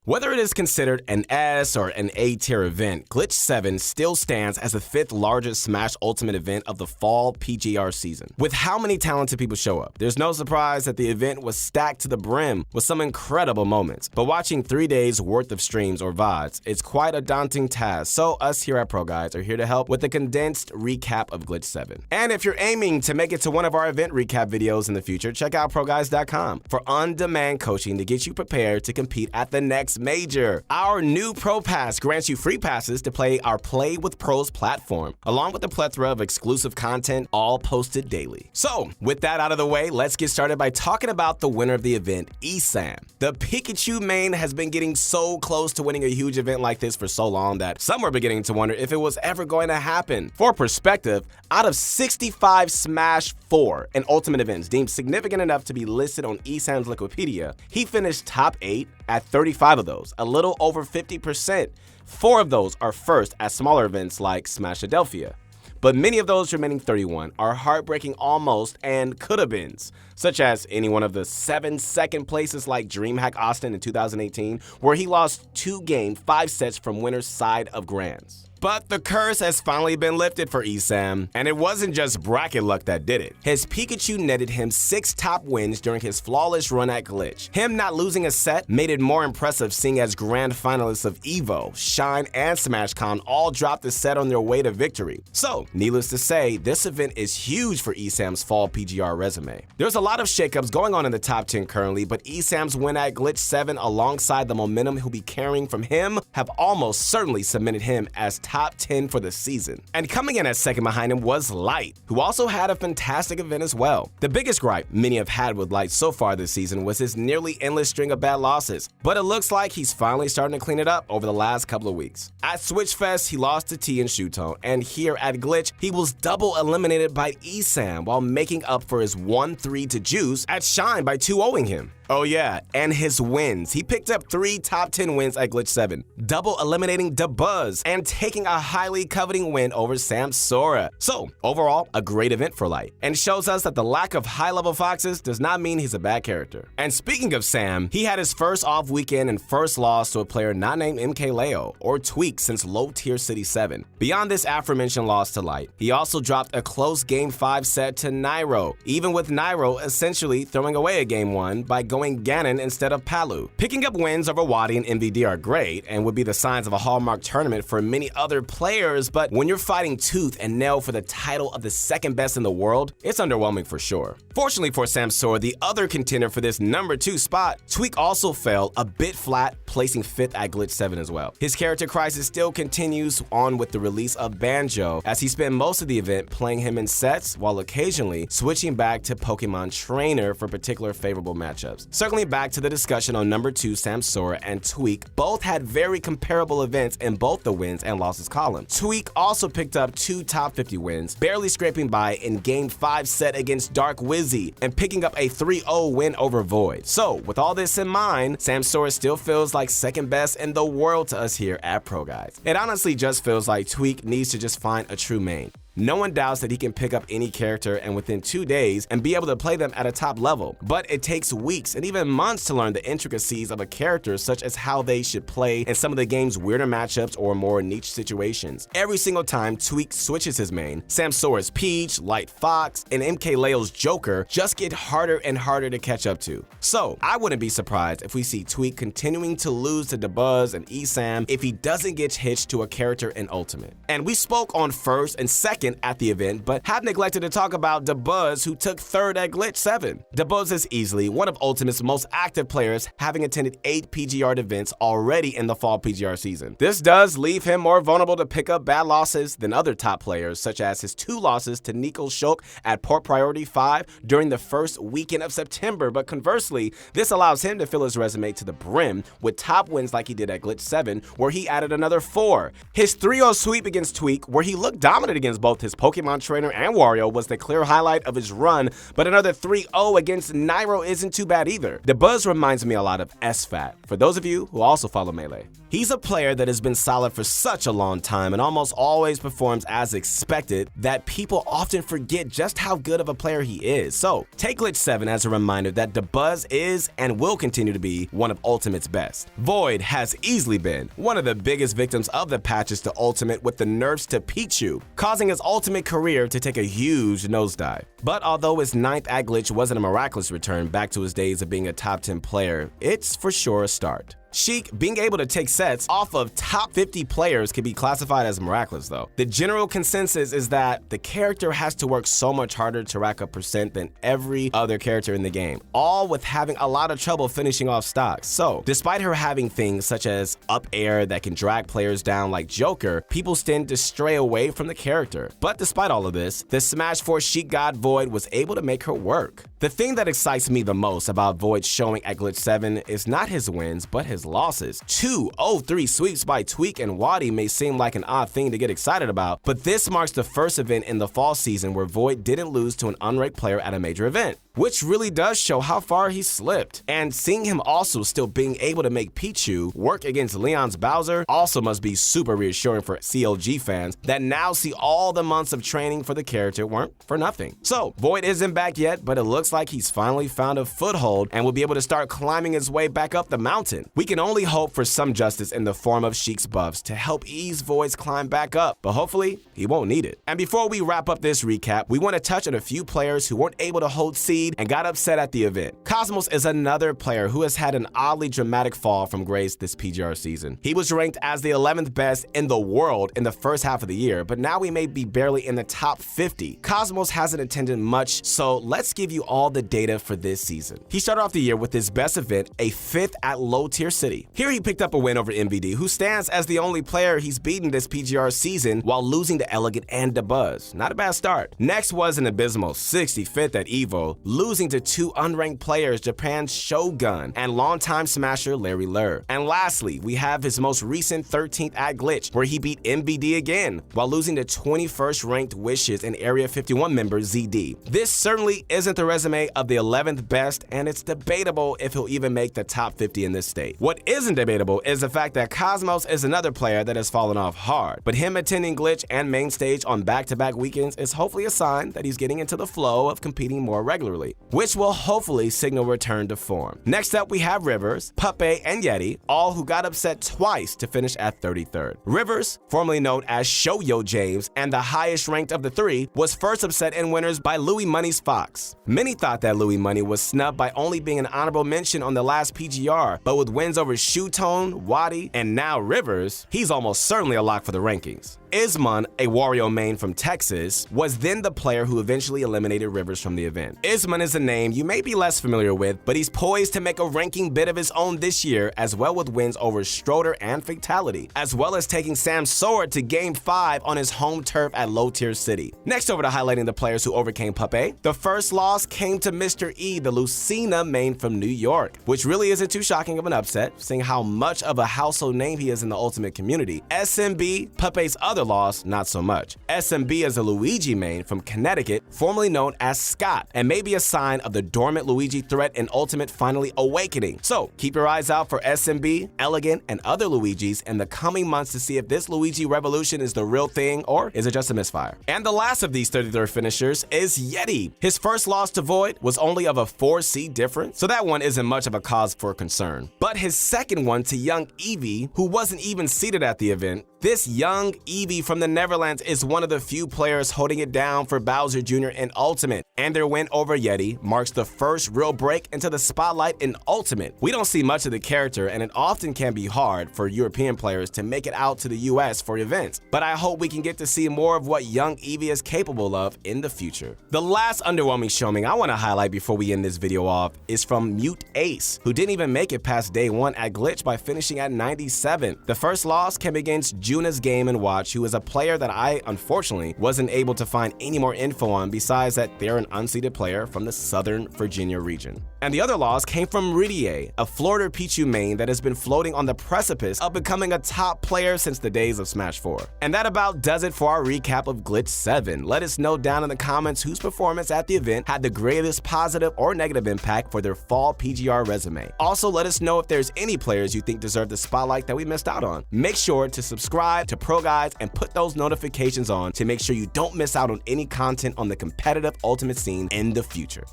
Whether it is considered an S or an A tier event, Glitch 7 still stands as the 5th largest Smash Ultimate event of the fall PGR season. With how many talented people show up, there's no surprise that the event was stacked to the brim with some incredible moments. But watching 3 days worth of streams or VODs, it's quite a daunting task, so us here at ProGuides are here to help with a condensed recap of Glitch 7. And if you're aiming to make it to one of our event recap videos in the future, check out ProGuides.com for on-demand coaching to get you prepared to compete at the next major. Our new Pro Pass grants you free passes to play our Play with Pros platform, along with a plethora of exclusive content, all posted daily. So, with that out of the way, let's get started by talking about the winner of the event, ESAM. The Pikachu main has been getting so close to winning a huge event like this for so long that some were beginning to wonder if it was ever going to happen. For perspective, out of 65 Smash 4 and Ultimate events deemed significant enough to be listed on ESAM's Wikipedia, he finished top 8 at 35 of those, a little over 50%. 4 of those are first at smaller events like Smashadelphia. But many of those remaining 31 are heartbreaking almost and could-have-beens, such as any one of the 7 second places like DreamHack Austin in 2018, where he lost 2-game 5 sets from winner's side of Grands. But the curse has finally been lifted for ESAM, and it wasn't just bracket luck that did it. His Pikachu netted him 6 top wins during his flawless run at Glitch. Him not losing a set made it more impressive, seeing as grand finalists of EVO, Shine, and SmashCon all dropped a set on their way to victory. So, needless to say, this event is huge for ESAM's fall PGR resume. There's a lot of shakeups going on in the top 10 currently, but ESAM's win at Glitch 7 alongside the momentum he'll be carrying from him have almost certainly cemented him as top 10 for the season. And coming in at second behind him was Light, who also had a fantastic event as well. The biggest gripe many have had with Light so far this season was his nearly endless string of bad losses, but it looks like he's finally starting to clean it up over the last couple of weeks. At Switch Fest, he lost to T and Shuton, and here at Glitch, he was double eliminated by ESAM while making up for his 1-3 to Juice at Shine by 2-0ing him. Oh yeah, and his wins. He picked up 3 top 10 wins at Glitch 7, double eliminating Dabuz and taking a highly coveting win over Samsora. So, overall, a great event for Light, and shows us that the lack of high-level foxes does not mean he's a bad character. And speaking of Sam, he had his first off weekend and first loss to a player not named MKLeo or Tweak since Low Tier City 7. Beyond this aforementioned loss to Light, he also dropped a close Game 5 set to Nairo, even with Nairo essentially throwing away a Game 1 by going Ganon instead of Palu. Picking up wins over Wadi and MVD are great and would be the signs of a hallmark tournament for many other players, but when you're fighting tooth and nail for the title of the second best in the world, it's underwhelming for sure. Fortunately for Samsora, the other contender for this number 2 spot, Tweak also fell a bit flat, placing 5th at Glitch 7 as well. His character crisis still continues on with the release of Banjo, as he spent most of the event playing him in sets while occasionally switching back to Pokemon Trainer for particular favorable matchups. Circling back to the discussion on number 2, Samsora and Tweak both had very comparable events in both the wins and losses column. Tweak also picked up 2 top 50 wins, barely scraping by in Game 5 set against Dark Wizzy and picking up a 3-0 win over Void. So, with all this in mind, Samsora still feels like second best in the world to us here at ProGuides. It honestly just feels like Tweak needs to just find a true main. No one doubts that he can pick up any character and within 2 days and be able to play them at a top level, but it takes weeks and even months to learn the intricacies of a character, such as how they should play in some of the game's weirder matchups or more niche situations. Every single time Tweak switches his main, Samsora's Peach, Light Fox, and MKLeo's Joker just get harder and harder to catch up to. So, I wouldn't be surprised if we see Tweak continuing to lose to Dabuz and ESAM if he doesn't get hitched to a character in Ultimate. And we spoke on first and second at the event, but have neglected to talk about Dabuz, who took 3rd at Glitch 7. Dabuz is easily one of Ultimate's most active players, having attended 8 PGR events already in the fall PGR season. This does leave him more vulnerable to pick up bad losses than other top players, such as his 2 losses to Nico Shulk at Port Priority 5 during the first weekend of September, but conversely, this allows him to fill his resume to the brim with top wins like he did at Glitch 7, where he added another 4. His 3-0 sweep against Tweak, where he looked dominant against both both his Pokemon trainer and Wario was the clear highlight of his run, but another 3-0 against Nairo isn't too bad either. Dabuz reminds me a lot of SFAT, for those of you who also follow Melee. He's a player that has been solid for such a long time and almost always performs as expected that people often forget just how good of a player he is. So, take Glitch 7 as a reminder that Dabuz is and will continue to be one of Ultimate's best. Void has easily been one of the biggest victims of the patches to Ultimate with the nerfs to Pichu, causing his Ultimate career to take a huge nosedive. But although his 9th at Glitch wasn't a miraculous return back to his days of being a top 10 player, it's for sure a start. Sheik being able to take sets off of top 50 players can be classified as miraculous though. The general consensus is that the character has to work so much harder to rack up percent than every other character in the game, all with having a lot of trouble finishing off stocks. So, despite her having things such as up air that can drag players down like Joker, people tend to stray away from the character. But despite all of this, the Smash 4 Sheik God Void was able to make her work. The thing that excites me the most about Void showing at Glitch 7 is not his wins, but his losses. 2 0-3 sweeps by Tweak and Wadi may seem like an odd thing to get excited about, but this marks the first event in the fall season where Void didn't lose to an unranked player at a major event, which really does show how far he slipped. And seeing him also still being able to make Pichu work against Leon's Bowser also must be super reassuring for CLG fans that now see all the months of training for the character weren't for nothing. So, Void isn't back yet, but it looks like he's finally found a foothold and will be able to start climbing his way back up the mountain. We can only hope for some justice in the form of Sheik's buffs to help ease Void's climb back up, but hopefully he won't need it. And before we wrap up this recap, we want to touch on a few players who weren't able to hold seed and got upset at the event. Cosmos is another player who has had an oddly dramatic fall from grace this PGR season. He was ranked as the 11th best in the world in the first half of the year, but now we may be barely in the top 50. Cosmos hasn't attended much, so let's give you all the data for this season. He started off the year with his best event, a 5th at Low Tier City. Here he picked up a win over MVD, who stands as the only player he's beaten this PGR season while losing to Elegant and Dabuz. Not a bad start. Next was an abysmal 65th at EVO, losing to 2 unranked players, Japan's Shogun and longtime smasher Larry Lur. And lastly, we have his most recent 13th at Glitch, where he beat MVD again while losing to 21st ranked Wishes and Area 51 member ZD. This certainly isn't the resume of the 11th best, and it's debatable if he'll even make the top 50 in this state. What isn't debatable is the fact that Cosmos is another player that has fallen off hard, but him attending Glitch and main stage on back-to-back weekends is hopefully a sign that he's getting into the flow of competing more regularly, which will hopefully signal return to form. Next up, we have Rivers, Puppey, and Yeti, all who got upset twice to finish at 33rd. Rivers, formerly known as Shoyo James and the highest ranked of the three, was first upset in winners by Louis Money's Fox. Many thought that Louis Money was snubbed by only being an honorable mention on the last PGR, but with wins over Shootone, Wadi, and now Rivers, he's almost certainly a lock for the rankings. Isman, a Wario main from Texas, was then the player who eventually eliminated Rivers from the event. Isman is a name you may be less familiar with, but he's poised to make a ranking bid of his own this year, as well with wins over Stroder and Fatality, as well as taking Sam Sword to Game 5 on his home turf at Low Tier City. Next over to highlighting the players who overcame Puppey, the first loss came to Mr. E, the Lucina main from New York, which really isn't too shocking of an upset, seeing how much of a household name he is in the Ultimate community. SMB, Puppey's other loss, not so much. SMB is a Luigi main from Connecticut, formerly known as Scott, and may be a sign of the dormant Luigi threat in Ultimate finally awakening. So keep your eyes out for SMB, Elegant, and other Luigis in the coming months to see if this Luigi revolution is the real thing or is it just a misfire. And the last of these 33rd finishers is Yeti. His first loss to Void was only of a 4 seed difference, so that one isn't much of a cause for concern. But his second one to young Eevee, who wasn't even seated at the event, this young Eevee from the Netherlands is one of the few players holding it down for Bowser Jr. in Ultimate, and their win over Yeti marks the first real break into the spotlight in Ultimate. We don't see much of the character, and it often can be hard for European players to make it out to the US for events, but I hope we can get to see more of what young Eevee is capable of in the future. The last underwhelming showing I want to highlight before we end this video off is from Mute Ace, who didn't even make it past day 1 at Glitch by finishing at 97. The first loss came against Juna's Game & Watch, who is a player that I, unfortunately, wasn't able to find any more info on besides that they're an unseeded player from the Southern Virginia region. And the other loss came from Riddier, a Florida Pichu main that has been floating on the precipice of becoming a top player since the days of Smash 4. And that about does it for our recap of Glitch 7. Let us know down in the comments whose performance at the event had the greatest positive or negative impact for their fall PGR resume. Also, let us know if there's any players you think deserve the spotlight that we missed out on. Make sure to subscribe to Pro Guides and put those notifications on to make sure you don't miss out on any content on the competitive Ultimate scene in the future.